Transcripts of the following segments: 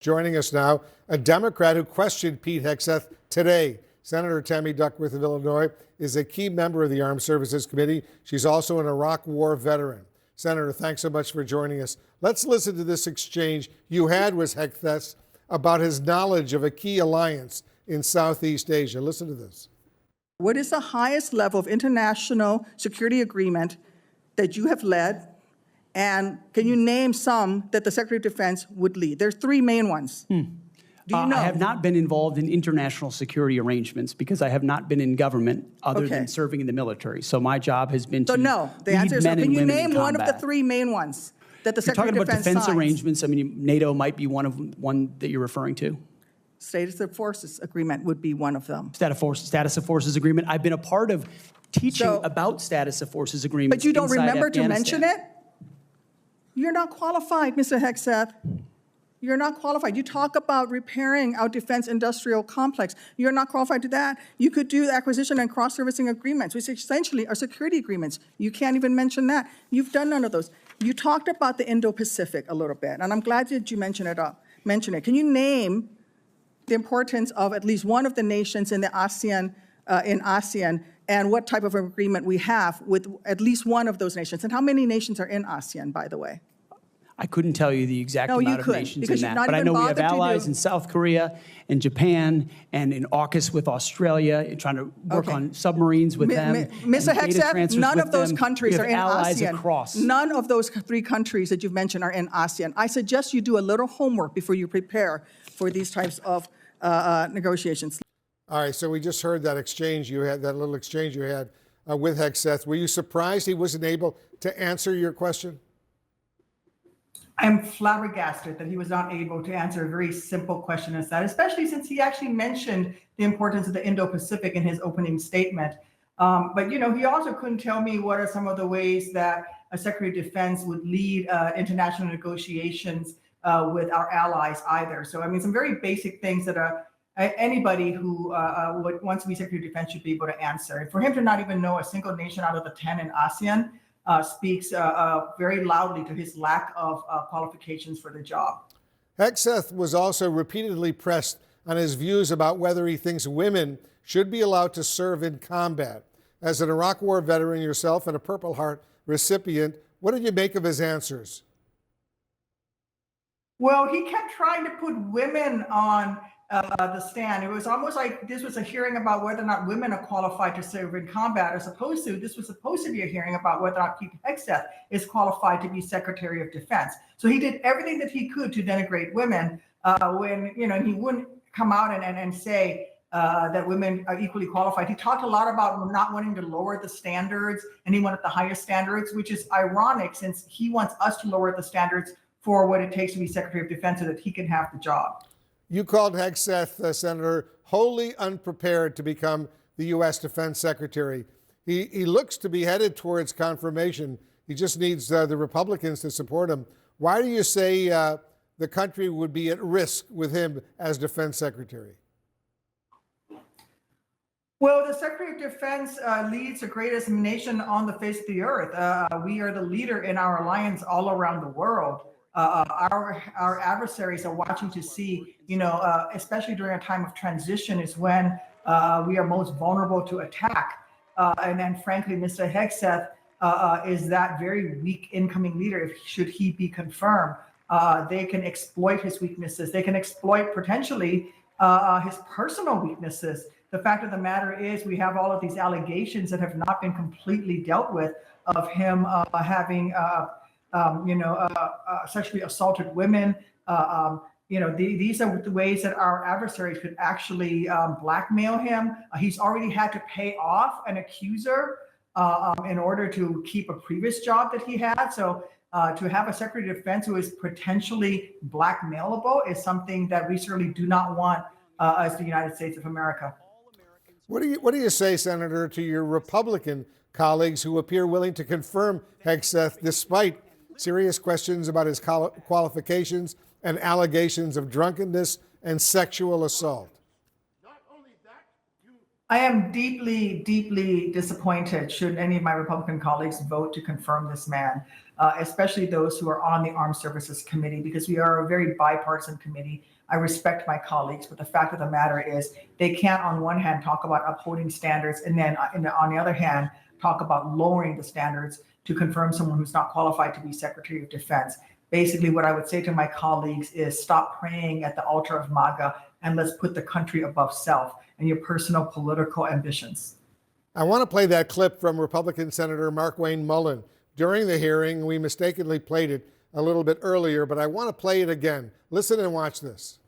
Joining us now, a Democrat who questioned Pete Hegseth today. Senator Tammy Duckworth of Illinois is a key member of the Armed Services Committee. She's also an Iraq War veteran. Senator, thanks so much for joining us. Let's listen to this exchange you had with Hegseth about his knowledge of a key alliance in Southeast Asia. Listen to this. What is the highest level of international security agreement that you have led? And can you name some that the Secretary of Defense would lead? There's three main ones. Do you know? I have not been involved in international security arrangements because I have not been in government other than serving in the military. So my job has been to no. The answer is no. Can you name one of the three main ones that the Secretary of Defense signs? You're talking about defense signs? Arrangements. I mean, NATO might be one that you're referring to. Status of Forces Agreement would be one of them. Status of Forces Agreement. I've been a part of teaching about Status of Forces Agreements. But you don't remember to mention it? You're not qualified, Mr. Hegseth. You're not qualified. You talk about repairing our defense industrial complex. You're not qualified to that. You could do acquisition and cross-servicing agreements, which essentially are security agreements. You can't even mention that. You've done none of those. You talked about the Indo-Pacific a little bit, and I'm glad that you mentioned it. Can you name the importance of at least one of the nations in the ASEAN, and what type of agreement we have with at least one of those nations? And how many nations are in ASEAN, by the way? I couldn't tell you the exact amount of nations in that, but I know we have allies in South Korea and Japan and in AUKUS with Australia, and trying to work on submarines with them. Mr. Hegseth, none of those countries are in ASEAN. Across. None of those three countries that you've mentioned are in ASEAN. I suggest you do a little homework before you prepare for these types of negotiations. All right, so we just heard that exchange you had, that little exchange you had with Hegseth. Were you surprised he wasn't able to answer your question? I'm flabbergasted that he was not able to answer a very simple question as that, especially since he actually mentioned the importance of the Indo-Pacific in his opening statement. But, he also couldn't tell me what are some of the ways that a Secretary of Defense would lead international negotiations with our allies either. So, I mean, some very basic things that anybody who wants to be Secretary of Defense should be able to answer. For him to not even know a single nation out of the 10 in ASEAN speaks very loudly to his lack of qualifications for the job. Hegseth was also repeatedly pressed on his views about whether he thinks women should be allowed to serve in combat. As an Iraq War veteran yourself and a Purple Heart recipient, what did you make of his answers? Well, he kept trying to put women on the stand. It was almost like this was a hearing about whether or not women are qualified to serve in combat, as opposed to this was supposed to be a hearing about whether or not Pete Hegseth is qualified to be Secretary of Defense. So he did everything that he could to denigrate women when he wouldn't come out and say that women are equally qualified. He talked a lot about not wanting to lower the standards, and he wanted the highest standards, which is ironic since he wants us to lower the standards for what it takes to be Secretary of Defense so that he can have the job. You called Hegseth, Senator, wholly unprepared to become the U.S. Defense Secretary. He looks to be headed towards confirmation. He just needs the Republicans to support him. Why do you say the country would be at risk with him as Defense Secretary? Well, the Secretary of Defense leads the greatest nation on the face of the earth. We are the leader in our alliance all around the world. Our adversaries are watching to see, especially during a time of transition is when we are most vulnerable to attack. And then frankly, Mr. Hegseth is that very weak incoming leader. Should he be confirmed, they can exploit his weaknesses. They can exploit potentially his personal weaknesses. The fact of the matter is we have all of these allegations that have not been completely dealt with of him having sexually assaulted women. These are the ways that our adversaries could actually blackmail him. He's already had to pay off an accuser in order to keep a previous job that he had. So to have a Secretary of Defense who is potentially blackmailable is something that we certainly do not want as the United States of America. What do you say, Senator, to your Republican colleagues who appear willing to confirm Hegseth despite serious questions about his qualifications and allegations of drunkenness and sexual assault? I am deeply, deeply disappointed should any of my Republican colleagues vote to confirm this man. especially those who are on the Armed Services Committee, because we are a very bipartisan committee. I respect my colleagues, but the fact of the matter is they can't on one hand talk about upholding standards and then on the other hand talk about lowering the standards to confirm someone who's not qualified to be Secretary of Defense. Basically, what I would say to my colleagues is stop praying at the altar of MAGA and let's put the country above self and your personal political ambitions. I want to play that clip from Republican Senator Markwayne Mullin. During the hearing, we mistakenly played it a little bit earlier, but I want to play it again. Listen and watch this.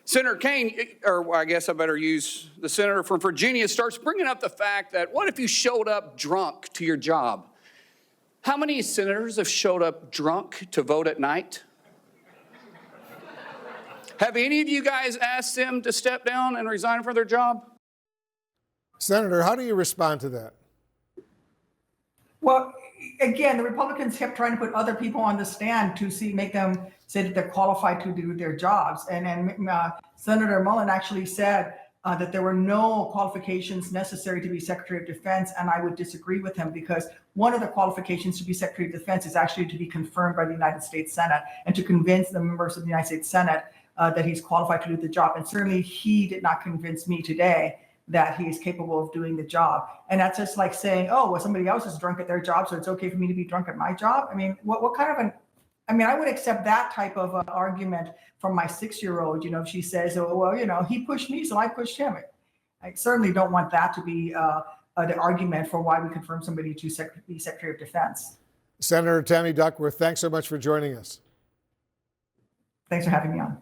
Senator Kaine, or I guess I better use the senator from Virginia, starts bringing up the fact that what if you showed up drunk to your job? How many senators have showed up drunk to vote at night? Have any of you guys asked them to step down and resign from their job? Senator, how do you respond to that? Well, again, the Republicans kept trying to put other people on the stand to make them say that they're qualified to do their jobs. And then Senator Mullin actually said that there were no qualifications necessary to be Secretary of Defense. And I would disagree with him because one of the qualifications to be Secretary of Defense is actually to be confirmed by the United States Senate and to convince the members of the United States Senate that he's qualified to do the job. And certainly he did not convince me today that he is capable of doing the job. And that's just like saying, oh, well, somebody else is drunk at their job, so it's okay for me to be drunk at my job. I mean, what kind of I would accept that type of argument from my 6-year-old, if she says, oh, well, he pushed me, so I pushed him. I certainly don't want that to be the argument for why we confirm somebody to be Secretary of Defense. Senator Tammy Duckworth, thanks so much for joining us. Thanks for having me on.